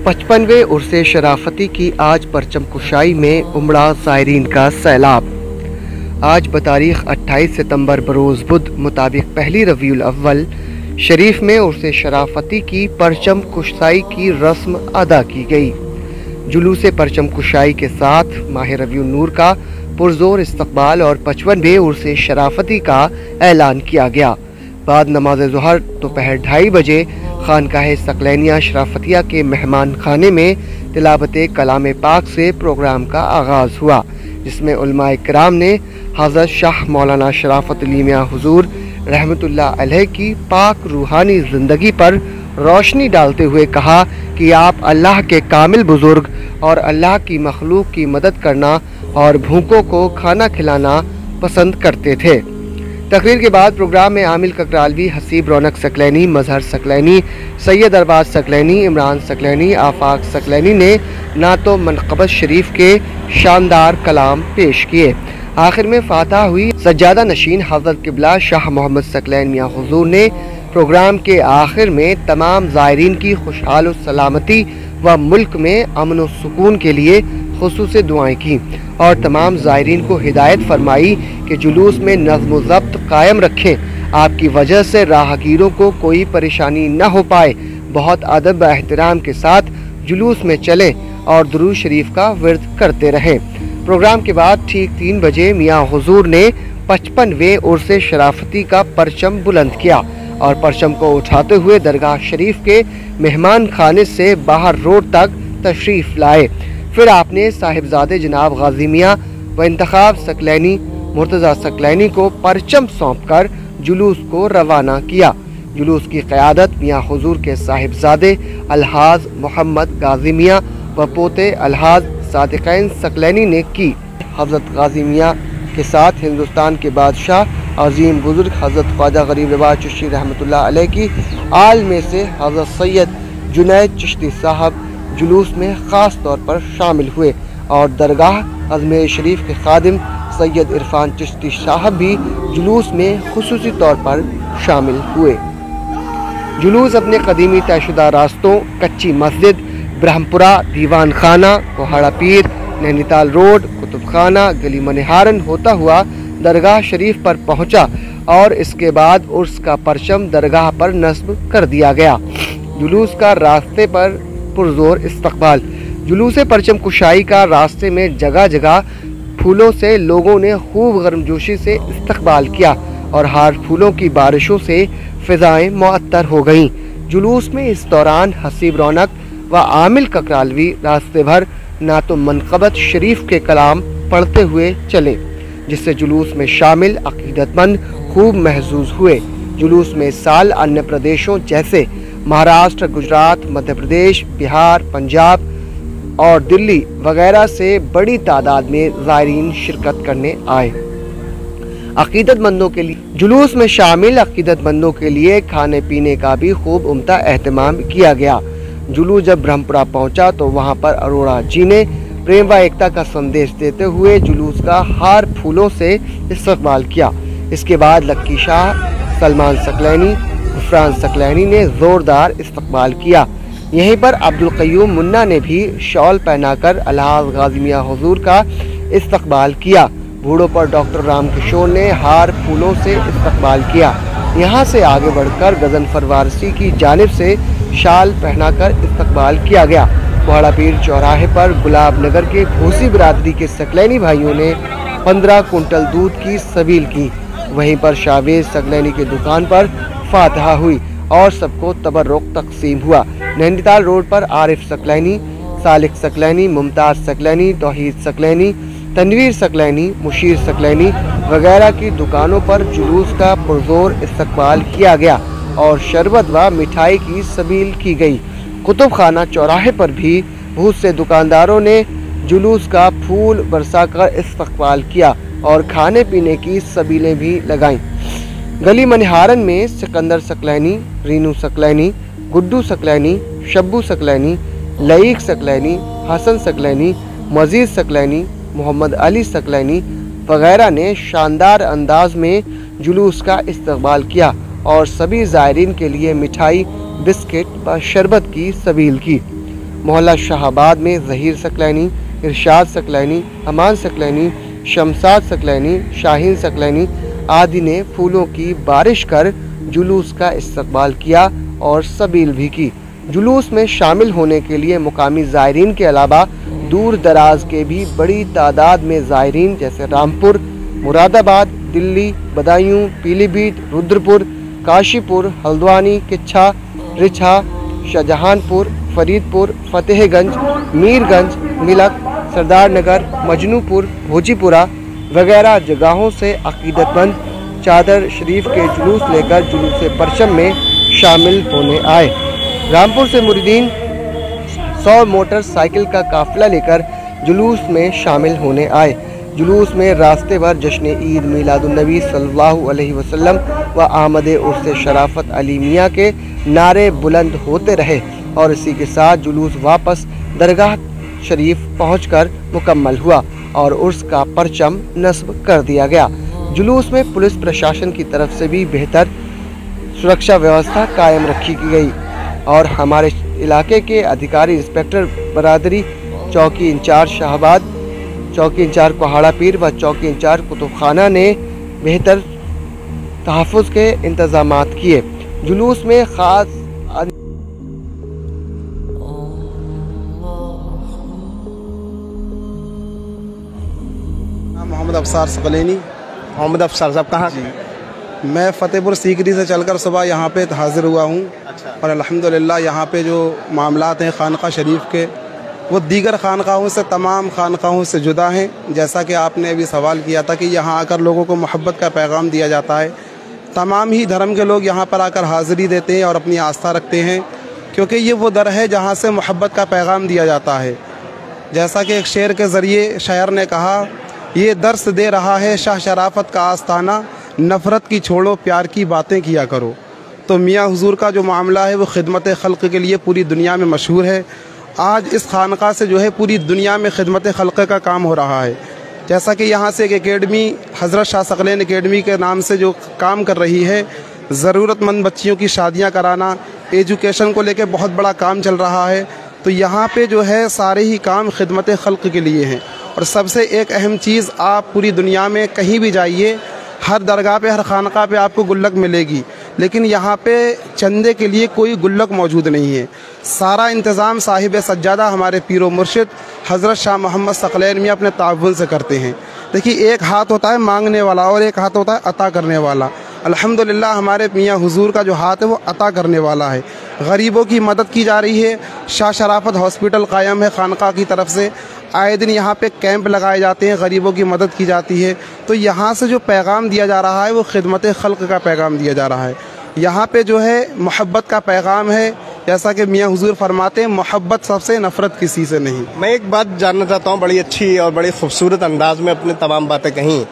55वें उर्स शराफती की आज परचम कुशाई में उमड़ा ज़ायरीन का सैलाब। आज बतारीख 28 सितंबर बरोज़ बुध मुताबिक पहली रबीउल अव्वल शरीफ में उर्स शराफती की परचम कुशाई की रस्म अदा की गई। जुलूस परचम कुशाई के साथ माह रबीउल नूर का पुरजोर इस्तकबाल और 55वें उर्स शराफती का ऐलान किया गया। बाद नमाज ज़ुहर दोपहर 2:30 बजे खानकाह सकलैनिया शराफतिया के मेहमान खाने में तिलावत कलाम पाक से प्रोग्राम का आगाज़ हुआ, जिसमें उलमाए किराम ने हज़रत शाह मौलाना शराफत अली मियां हुजूर रहमतुल्लाह अलैह की पाक रूहानी ज़िंदगी पर रोशनी डालते हुए कहा कि आप अल्लाह के कामिल बुज़ुर्ग और अल्लाह की मखलूक की मदद करना और भूखों को खाना खिलाना पसंद करते थे। तकरीर के बाद प्रोग्राम में आमिल ककरालवी, हसीब रौनक सकलैनी, मजहर सकलैनी, सैयद अरबाज सकलैनी, इमरान सकलैनी, आफाक सकलैनी ने नातो मनक़बत शरीफ के शानदार कलाम पेश किए। आखिर में फातहा हुई। सज्जादा नशीन हज़रत क़िबला शाह मोहम्मद सकलैन मियां हुजूर ने प्रोग्राम के आखिर में तमाम ज़ायरीन की खुशहाल और सलामती व मुल्क में अमन व सुकून के लिए खुसूसी दुआएं की और तमाम ज़ायरीन को हिदायत फरमाई कि जुलूस में नज़्म व ज़ब्त कायम रखें। आपकी वजह से राहगीरों को कोई परेशानी न हो पाए। बहुत अदब व एहतराम के साथ जुलूस में चलें और दुरूद शरीफ का विर्द करते रहें। प्रोग्राम के बाद ठीक 3 बजे मियां हुजूर ने 55वें उर्स शराफती का परचम बुलंद किया और परचम को उठाते हुए दरगाह शरीफ के मेहमान खाने से बाहर रोड तक तशरीफ़ लाए। फिर आपने साहिबजादे जनाब गाजी मियां व इंतखाब सकलैनी मुर्तज़ा सकलैनी को परचम सौंपकर जुलूस को रवाना किया। जुलूस की क़यादत मियां हुजूर के साहिबजादे अलहाज मोहम्मद गाजी मियां व पोते अलहाज सादिक़ैन सकलैनी ने की। हज़रत गाजी मियां के साथ हिंदुस्तान के बादशाह अजीम बुजुर्ग हज़रत ख्वाजा गरीब नवाज चिश्ती रहमतुल्लाह अलैह की आल में से हज़रत सैयद जुनैद चिश्ती साहब जुलूस में ख़ास तौर पर शामिल हुए और दरगाह अजमेर शरीफ के खादिम सैयद इरफान चिश्ती साहब भी जुलूस में खुसूसी तौर पर शामिल हुए। जुलूस अपने कदीमी तयशुदा रास्तों कच्ची मस्जिद, ब्रह्मपुरा, दीवान खाना, कोहाड़ा पीर, नैनीताल रोड, कुतुब खाना, गली मनिहारन होता हुआ दरगाह शरीफ पर पहुंचा और इसके बाद उर्स का परचम दरगाह पर नस्ब कर दिया गया। जुलूस का रास्ते पर पुरजोर इस्तकबाल। जुलूस परचम कुशाई का रास्ते में जगह जगह फूलों से लोगों ने खूब गर्मजोशी से इस्तकबाल किया और हार फूलों की बारिशों से फ़िज़ाएं मुअत्तर हो गईं। जुलूस में इस दौरान हसीब रौनक व आमिल ककरालवी रास्ते भर नातो मनक़बत शरीफ के कलाम पढ़ते हुए चले, जिससे जुलूस में शामिल अक़ीदतमंद खूब महसूस हुए। जुलूस में इस साल अन्य प्रदेशों जैसे महाराष्ट्र, गुजरात, मध्य प्रदेश, बिहार, पंजाब और दिल्ली वगैरह से बड़ी तादाद में ज़ायरीन शिरकत करने आए। अक़ीदतमंदों के लिए जुलूस में शामिल अक़ीदतमंदों के लिए खाने पीने का भी खूब उम्दा एहतमाम किया गया। जुलूस जब ब्रह्मपुरा पहुंचा तो वहां पर अरोड़ा जी ने प्रेम व एकता का संदेश देते हुए जुलूस का हार फूलों से इस्तकबाल किया। इसके बाद लक्की शाह, सलमान सकलैनी, गुफरान सकलैनी ने ज़ोरदार इस्तकबाल किया। यहीं पर अब्दुल क़य्यूम मुन्ना ने भी शॉल पहनाकर अलहाज गाजी मियां हुजूर का इस्तकबाल किया। बूढ़ों पर डॉक्टर राम किशोर ने हार फूलों से इस्तकबाल किया। यहाँ से आगे बढ़कर गजनफर वारसी की जानिब से शाल पहनाकर इस्तकबाल किया गया। कोहाड़ा पीर चौराहे पर गुलाब नगर के भूसी बिरादरी के सकलैनी भाइयों ने 15 कुंटल दूध की सबील की। वहीं पर शाहवेज सकलैनी की दुकान पर फातहा हुई और सबको तबर्रुक तकसीम हुआ। नैनीताल रोड पर आरिफ सकलैनी, सालिक सकलैनी, मुमताज़ सकलैनी, तौहीद सकलैनी, तनवीर सकलैनी, मुशीर सकलैनी वगैरह की दुकानों पर जुलूस का पुरजोर इस्तकबाल किया गया और शरबत व मिठाई की सबील की गई। कुतुब खाना चौराहे पर भी बहुत से दुकानदारों ने जुलूस का फूल बरसाकर इस्तकबाल किया और खाने पीने की सबीलें भी लगाईं। गली मनिहारन में सिकंदर सकलैनी, रीनू सकलैनी, गुड्डू सकलैनी, शब्बू सकलैनी, लईक सकलैनी, हसन सकलैनी, मजीद सकलैनी, मोहम्मद अली सकलैनी वगैरह ने शानदार अंदाज में जुलूस का इस्तकबाल किया और सभी ज़ायरीन के लिए मिठाई, बिस्किट व शरबत की सबील की। मोहल्ला शाहबाद में ज़हीर सकलैनी, इरशाद सकलैनी, अमान सकलैनी, शमसाद सकलैनी, शाहीन सकलैनी आदि ने फूलों की बारिश कर जुलूस का इस्तकबाल किया और सबील भी की। जुलूस में शामिल होने के लिए मुकामी ज़ायरीन के अलावा दूर दराज के भी बड़ी तादाद में ज़ायरीन जैसे रामपुर, मुरादाबाद, दिल्ली, बदायूं, पीलीभीत, रुद्रपुर, काशीपुर, हल्द्वानी, किच्छा, रिछा, शाहजहानपुर, फरीदपुर, फतेहगंज, मीरगंज, मिलक, सरदारनगर, मजनूपुर, भोजीपुरा वगैरह जगहों से अकीदतमंद चादर शरीफ के जुलूस लेकर जुलूस परचम में शामिल होने आए। रामपुर से मुरीदीन 100 मोटरसाइकिल का काफिला लेकर जुलूस में शामिल होने आए। जुलूस में रास्ते भर जश्न ईद मिलादुन्नबी सल्लल्लाहु अलैहि वसल्लम व आमद उर्स शराफत अली मियाँ के नारे बुलंद होते रहे और इसी के साथ जुलूस वापस दरगाह शरीफ पहुंचकर मुकम्मल हुआ और उर्स का परचम नस्ब कर दिया गया। जुलूस में पुलिस प्रशासन की तरफ से भी बेहतर सुरक्षा व्यवस्था कायम रखी गई और हमारे इलाके के अधिकारी इंस्पेक्टर बरादरी, चौकी इंचार्ज शाहबाद, चौकी इंचार्ज कोहाड़ा पीर व चौकी इंचार्ज कुतुबखाना ने बेहतर तहफ़्फ़ुज़ के इंतज़ामात किए। जुलूस में ख़ास मोहम्मद अफसार सकलैनी। मोहम्मद अफसार साहब कहाँ जी? मैं फ़तेहपुर सीकरी से चलकर सुबह यहाँ पे हाज़िर हुआ हूँ। अच्छा। और अल्हम्दुलिल्लाह यहाँ पे जो मामलात हैं खानका शरीफ के, वो दीगर खानकाहों से, तमाम खानकाहों से जुदा हैं। जैसा कि आपने अभी सवाल किया था कि यहाँ आकर लोगों को मोहब्बत का पैगाम दिया जाता है। तमाम ही धर्म के लोग यहाँ पर आकर हाज़िरी देते हैं और अपनी आस्था रखते हैं, क्योंकि ये वो दर है जहाँ से मोहब्बत का पैगाम दिया जाता है। जैसा कि एक शेर के ज़रिए शायर ने कहा, ये दर्स दे रहा है शाह शराफत का आस्ताना, नफ़रत की छोड़ो प्यार की बातें किया करो। तो मियाँ हुजूर का जो मामला है वो खिदमत खल्क़ के लिए पूरी दुनिया में मशहूर है। आज इस खानका से जो है पूरी दुनिया में खिदमत खल्क़ का काम हो रहा है। जैसा कि यहाँ से एक एकेडमी हज़रत शाह सकलैन एकेडमी के नाम से जो काम कर रही है, ज़रूरतमंद बच्चियों की शादियाँ कराना, एजुकेशन को लेकर बहुत बड़ा काम चल रहा है। तो यहाँ पे जो है सारे ही काम खिदमत खल्क़ के लिए हैं। और सबसे एक अहम चीज़, आप पूरी दुनिया में कहीं भी जाइए, हर दरगाह पे, हर खानका पे आपको गुल्लक मिलेगी, लेकिन यहाँ पे चंदे के लिए कोई गुल्लक मौजूद नहीं है। सारा इंतज़ाम साहिब सज्जादा हमारे पीरो मुर्शिद हज़रत शाह मोहम्मद सकलैन मियाँ अपने ताउन से करते हैं। देखिए, एक हाथ होता है मांगने वाला और एक हाथ होता है अता करने वाला। अल्हम्दुलिल्लाह हमारे मियाँ हुजूर का जो हाथ है वो अता करने वाला है। गरीबों की मदद की जा रही है। शाह शराफत हॉस्पिटल कायम है खानका की तरफ से। आए दिन यहाँ पे कैंप लगाए जाते हैं, गरीबों की मदद की जाती है। तो यहाँ से जो पैगाम दिया जा रहा है वो खिदमत खल्क़ का पैगाम दिया जा रहा है। यहाँ पे जो है मोहब्बत का पैगाम है। जैसा कि मियाँ हुजूर फरमाते हैं, मोहब्बत सबसे, नफ़रत किसी से नहीं। मैं एक बात जानना चाहता हूँ, बड़ी अच्छी और बड़ी खूबसूरत अंदाज में अपने तमाम बातें कहीं।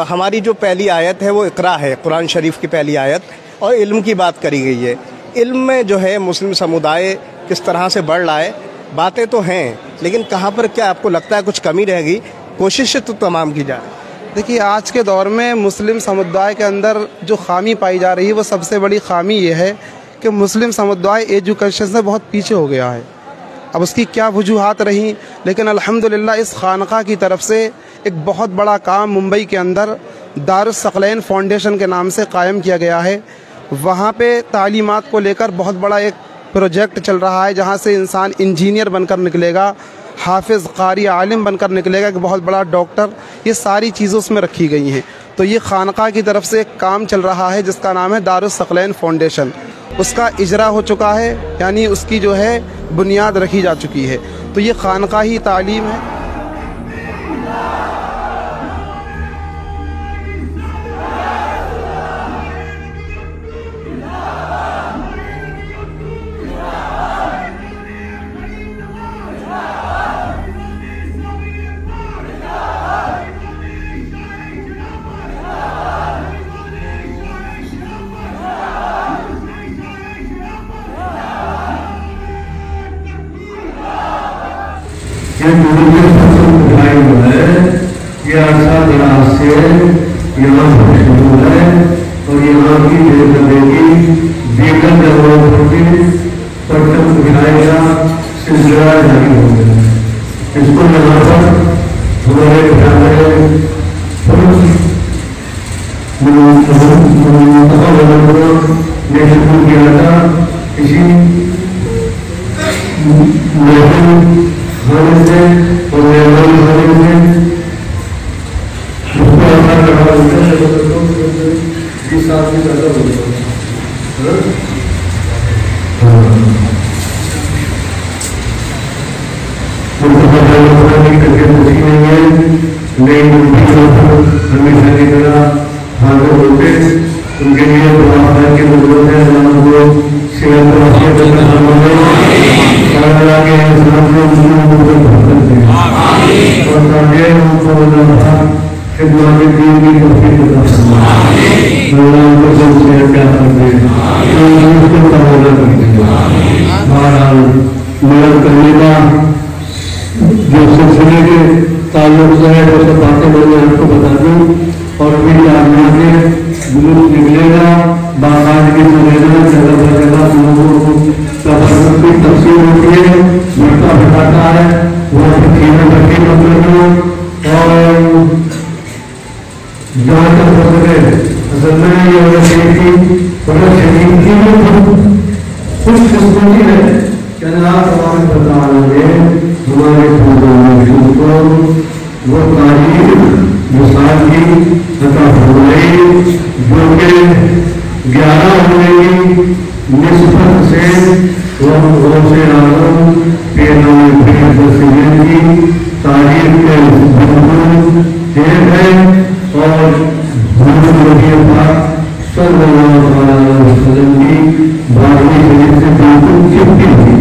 हमारी जो पहली आयत है वो इक़रा है, कुरान शरीफ की पहली आयत, और इल्म की बात करी गई है। इल्म में जो है मुस्लिम समुदाय किस तरह से बढ़ रहा है, बातें तो हैं, लेकिन कहाँ पर क्या आपको लगता है कुछ कमी रहेगी? कोशिश तो तमाम की जा रही है। देखिए, आज के दौर में मुस्लिम समुदाय के अंदर जो खामी पाई जा रही है वो सबसे बड़ी खामी ये है कि मुस्लिम समुदाय एजुकेशन से बहुत पीछे हो गया है। अब उसकी क्या वजूहात रही, लेकिन अल्हम्दुलिल्लाह इस खानका की तरफ से एक बहुत बड़ा काम मुंबई के अंदर दारुस सकलैन फाउंडेशन के नाम से कायम किया गया है। वहाँ पे तालीमात को लेकर बहुत बड़ा एक प्रोजेक्ट चल रहा है, जहाँ से इंसान इंजीनियर बनकर निकलेगा, हाफिज़, कारी, आलिम बनकर निकलेगा, एक बहुत बड़ा डॉक्टर। ये सारी चीज़ें उसमें रखी गई हैं। तो ये खानका की तरफ से एक काम चल रहा है जिसका नाम है दारुस सकलैन फाउंडेशन। उसका इजरा हो चुका है, यानी उसकी जो है बुनियाद रखी जा चुकी है। तो ये खानका ही तालीम है। ये अर्सा दराज से यहाँ शुरू है और यहाँ की जिंदगी बेगम परचम उठाएगा, सिलसिला जारी हो गया। इसको यहाँ पर हमारे ध्यान में ने शुरू किया था इसी महफिल खाने से और मेहमान खाने से उसको आधार लगा होता है 20 साल से ज़्यादा हो गया। हमेशा की तरह हाजिर होते उनके लिए दुआ की जरूरत है। को सेहत और आफियत के मदद करने का जो सिलसिले के ताल्लुक जो है वो सब बातें मैंने आपको बता दूँ और फिर आगे जुलूस निकलेगा बाजार की चलेगा जगह जगह लोगों को की तफसील होती है बढ़ता घटाता है वहाँ पर चीजें बढ़ती मतलब और जहाँ तक हो सके असल में ये होना चाहिए कि बड़ा शरीर की खुश किस्मती है कि अल्लाह तबारक व तआला ने हमारे पूर्वजों को वो तारीफ मिसाल की अता फरमाई जो कि 11 होने की निस्बत से से आलम पेनामे की तारीफ के एक है और सल्लल्लाहु अलैहि वसल्लम की 12वीं शरीफ से बिल्कुल चिपकी हुई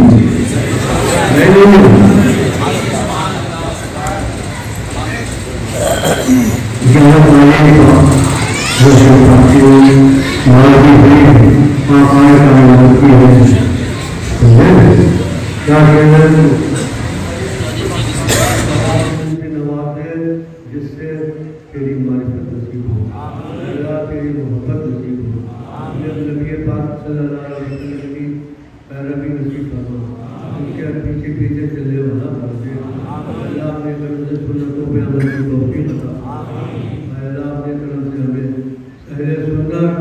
जिससे तेरी मारिफत नसीब हो, तेरी मोहब्बत नसीब हो, नबी पाक सल्लल्लाहु अलैहि वसल्लम की पैरवी नसीब फरमा, उनके पीछे पीछे चलने वाला कर दे। अल्लाह अपने करम से सुन्नतों पे अमल की तौफीक अता। अल्लाह अपने करम से हमें अहले सुन्नत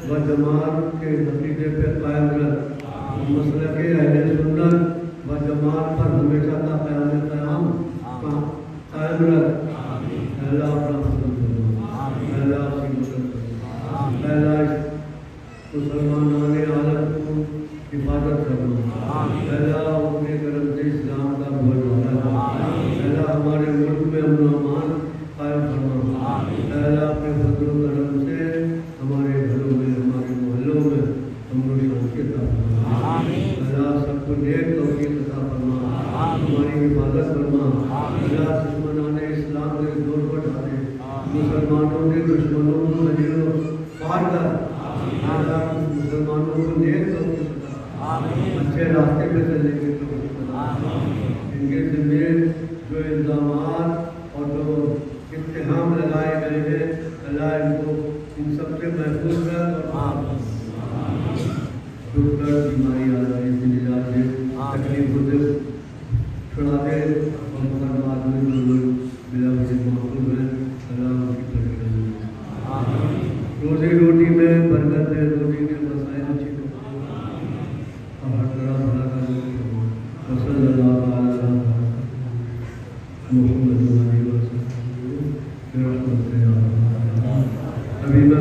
व जमात के अकीदे पे कायम रख, मसलक अहले सुन्नत व जमात पर हमेशा का कायम रख। अल्लाह अपना फजल फरमा, अल्लाह आपकी मदद फरमा, अल्लाह मुसलमानों आलम को हिफाजत फरमा, अल्लाह अपने करम से इस्लाम का बोलबाला, अल्लाह हमारे मुल्क में अमन व अमान कायम फरमा, अल्लाह अपने फजल करम से हमारे घरों में हमारे मोहल्लों में अमन शांति अता फरमा, अल्लाह सबको नेक तौफीक अता फरमा, हमारी हिफाजत फरमा, अल्लाह दुश्मनाने इस्लाम के जोर पर डाले, मुसलमानों के दुश्मनों को नजरों पार कर, मुसलमानों को नेक तौफीक अता, अच्छे रास्ते पे चलने की तौफीक अता, इनके ज़िम्मे जो इल्ज़ामात और जो इत्तेहाम लगाए गए हैं अल्लाह इनको इन सबसे महफूज कर और दुख दर्द बीमारी आ रही है तकलीफों से छुड़ा दे और मुसलमान आदमी जो लोग बिला वजह महफूज हैं अल्लाह उनकी तरक्की रोजी रोटी में बरकत है, रोटी के मसाइल अच्छी और हर तरह भला कर सल्लल्लाहु अलैहि वसल्लम। अभी मैं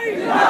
इलाही